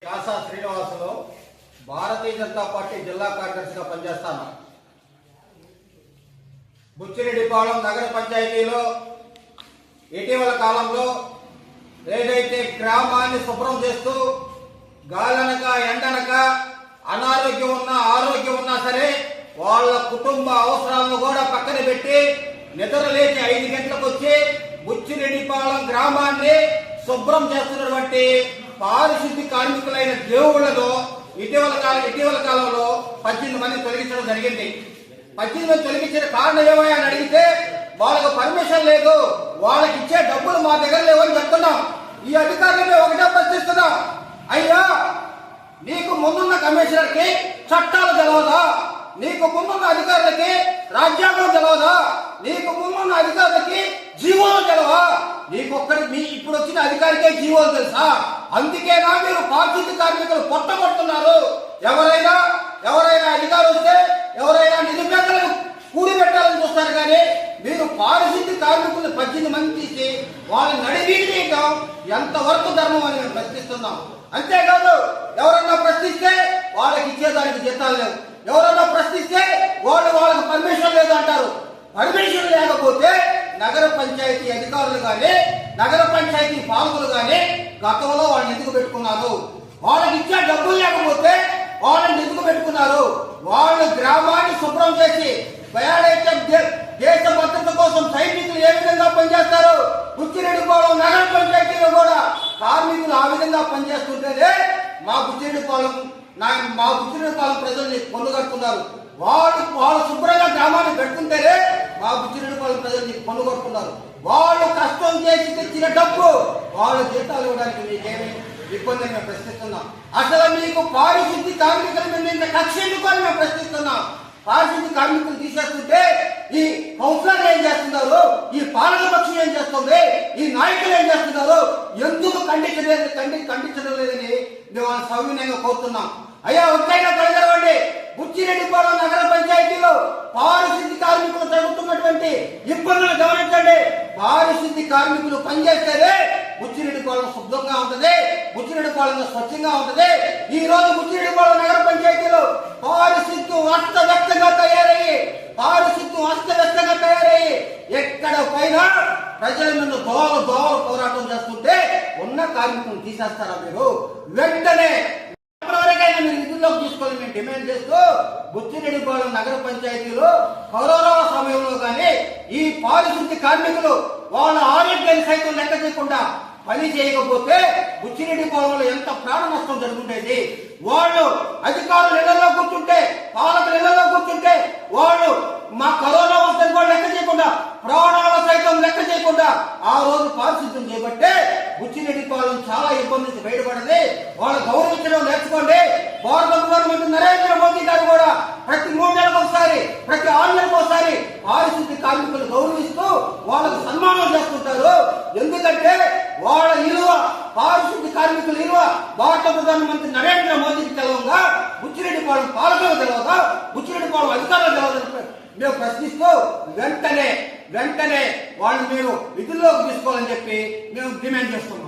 వ్యాస Srinivasulu Bharatiya Janata party జిల్లా కార్యదర్శిగా పనిచేస్తాను. బుచ్చిరెడ్డిపాళెం నగర పంచాయతీలో ఇటీవల కాలంలో ఏదైతే గ్రామాన్ని శుభ్రం చేస్తూ గాలనక ఎండనక అనారోగ్యం ఉన్నా ఆరోగ్యం ఉన్నా సరే వాళ్ళ కుటుంబ అవసరాలను కూడా పక్కన పెట్టి నిద్ర లేచి 5 గంటలకు వచ్చి బుచ్చిరెడ్డిపాళెం గ్రామాన్ని శుభ్రం చేస్తున్నటువంటి పారిశుద్ధ్య కార్మికులైన దేవుళ్లను ఇటీవల కాలంలో 18 మంది తొలగించడం జరిగింది. 18 మంది తొలగించిన కారణం ఏమయ్యా అని అడిగితే వాళ్ళకు పర్మిషన్ లేదు, వాళ్ళకి ఇచ్చే డబ్బులు మా దగ్గర లేవని చెప్తున్నాం. ఈ అధికారులమే ఒకటే ప్రశ్నిస్తున్నాం, అయ్యా నీకు ముందున్న కమిషనర్ కి చట్టాలు తెలవదా? నీకు ముందున్న అధికారులకి రాజ్యాంగం తెలవదా? నీకు ముందున్న అధికారులకి జీవోలు తెలవా? మీ ఇప్పుడు వచ్చిన అధికారికే జీవోలు తెలుసా? అందుకేనా మీరు పారిశుద్ధ్య కార్మికులు పొట్టగొడుతున్నారు? ఎవరైనా అధికారులు వస్తే ఎవరైనా నిరుపేదలను కూడి పెట్టాలని చూస్తారు, కానీ మీరు పారిశుద్ధ్య కార్మికులను 18 మంది తీసి వాళ్ళని నడివీడి చేయటం ఎంతవరకు ధర్మం అని మేము ప్రశ్నిస్తున్నాం. అంతేకాదు ఎవరన్నా ప్రశ్నిస్తే వాళ్ళకి ఇచ్చేదానికి జీతాలు లేవు, ఎవరన్నా ప్రశ్నిస్తే వాళ్ళకి పర్మిషన్ లేదు అంటారు. పర్మిషన్ లేకపోతే నగర పంచాయతీ అధికారులు కానీ నగర పంచాయతీ పాలకులు కానీ గతంలో వాళ్ళని ఎందుకు పెట్టుకున్నారు? వాళ్ళకి ఇచ్చే డబ్బులు లేకపోతే వాళ్ళని ఎందుకు పెట్టుకున్నారు? వాళ్ళు గ్రామాన్ని శుభ్రం చేసి దేశ భద్రత కోసం సైనికులు ఏ విధంగా పనిచేస్తారు, బుచ్చిరెడ్డిపాళెం నగర పంచాయతీలో కూడా కార్మికులు ఆ విధంగా పనిచేస్తుంటేనే మా బుచ్చిరెడ్డిపాళెం ప్రజల్ని కొనుగొడుతున్నారు. వాళ్ళు శుభ్రంగా గ్రామాన్ని పెట్టుకుంటేనే మా బుచ్చిరెడ్డిపాళెం ప్రజల్ని కొనుగొడుతున్నారు. వాళ్ళు కష్టం చేసి తెచ్చిన డబ్బు వాళ్ళు జీతాలు ఇవ్వడానికి మీకేమి ఇబ్బంది అని మేము ప్రశ్నిస్తున్నాం. అసలు మీకు పారిశుద్ధ్య కార్మికుల మీద ఇంత కక్ష ఎందుకు అని మేము ప్రశ్నిస్తున్నాం. పారిశుద్ధ్య కార్మికులు తీసేస్తుంటే ఈ కౌన్సిలర్ ఏం చేస్తున్నారు, ఈ పాలక పక్షం ఏం చేస్తుంది, ఈ నాయకులు ఏం చేస్తున్నారు, ఎందుకు ఖండించడం లేదని మేము సౌమ్యంగా కోరుతున్నాం. అయ్యా ఒక్కైనా కలగలవండి, బుచ్చిరెడ్డిపాళెం నగర పంచాయతీలో పారిశుద్ధ్య కార్మికులు జరుగుతున్నటువంటి ఇబ్బందులు గమనించండి. పారిశుద్ధ్య కార్మికులు పనిచేస్తేనే బుచ్చిరెడ్డిపాళెం శుభ్రంగా ఉంటది, బుచ్చిరెడ్డిపాళెం స్వచ్ఛంగా ఉంటది. ఈ రోజు బుచ్చిరెడ్డిపాళెం నగర పంచాయతీలో పారిశుద్ధ్యం అస్తవ్యస్తంగా తయారయ్యి ఎక్కడ పైన ప్రజల మీద దోవలు పోరాటం చేస్తుంటే ఉన్న కార్మికులను తీసేస్తారా మీరు? వెంటనే ఎవరికైనా మీరు విధుల్లోకి తీసుకోవాలని మేము డిమాండ్ చేస్తూ బుచ్చిరెడ్డిపాళెం నగర పంచాయతీలో కరోనా సమయంలో కానీ ఈ పారిశుద్ధ్య కార్మికులు వాళ్ళ ఆరోగ్యాన్ని సైతం లెక్క చేయకుండా పని చేయకపోతే బుచ్చిరెడ్డిపాళెంలో ఎంత ప్రాణ నష్టం జరుగుతుండేది. వాళ్ళు అధికారులు ఇళ్లలో కూర్చుంటే, పాలకులు ఇళ్లలో కూర్చుంటే వాళ్ళు మా కరోనా వస్తే కూడా లెక్క చేయకుండా, ప్రాణాల సైతం లెక్క చేయకుండా ఆ రోజు పారిశుద్ధ్యం చేపట్టే బుచ్చిరెడ్డిపాళెం చాలా ఇబ్బంది నుంచి బయటపడది. వాళ్ళు గౌరవించడం నేర్చుకోండి. భారత ప్రధానమంత్రి నరేంద్ర మోదీ గారు కూడా ప్రతి 3 నెలలకు ఒకసారి, ప్రతి 6 నెలలకు ఒకసారి పారిశుద్ధ్య కార్మికులు గౌరవిస్తూ వాళ్ళకు సన్మానం చేస్తుంటారు. ఎందుకంటే వాళ్ళ విలువ, పారిశుద్ధ్య కార్మికుల విలువ భారత ప్రధానమంత్రి నరేంద్ర మోదీకి తెలవగా బుచ్చిరెడ్డిపాళెం పాలకులకు తెలవగా, బుచ్చిరెడ్డిపాళెం అధికారులకు తెలవదని మేము ప్రశ్నిస్తూ వెంటనే వాళ్ళని మీరు విధుల్లోకి తీసుకోవాలని చెప్పి మేము డిమాండ్ చేస్తున్నాం.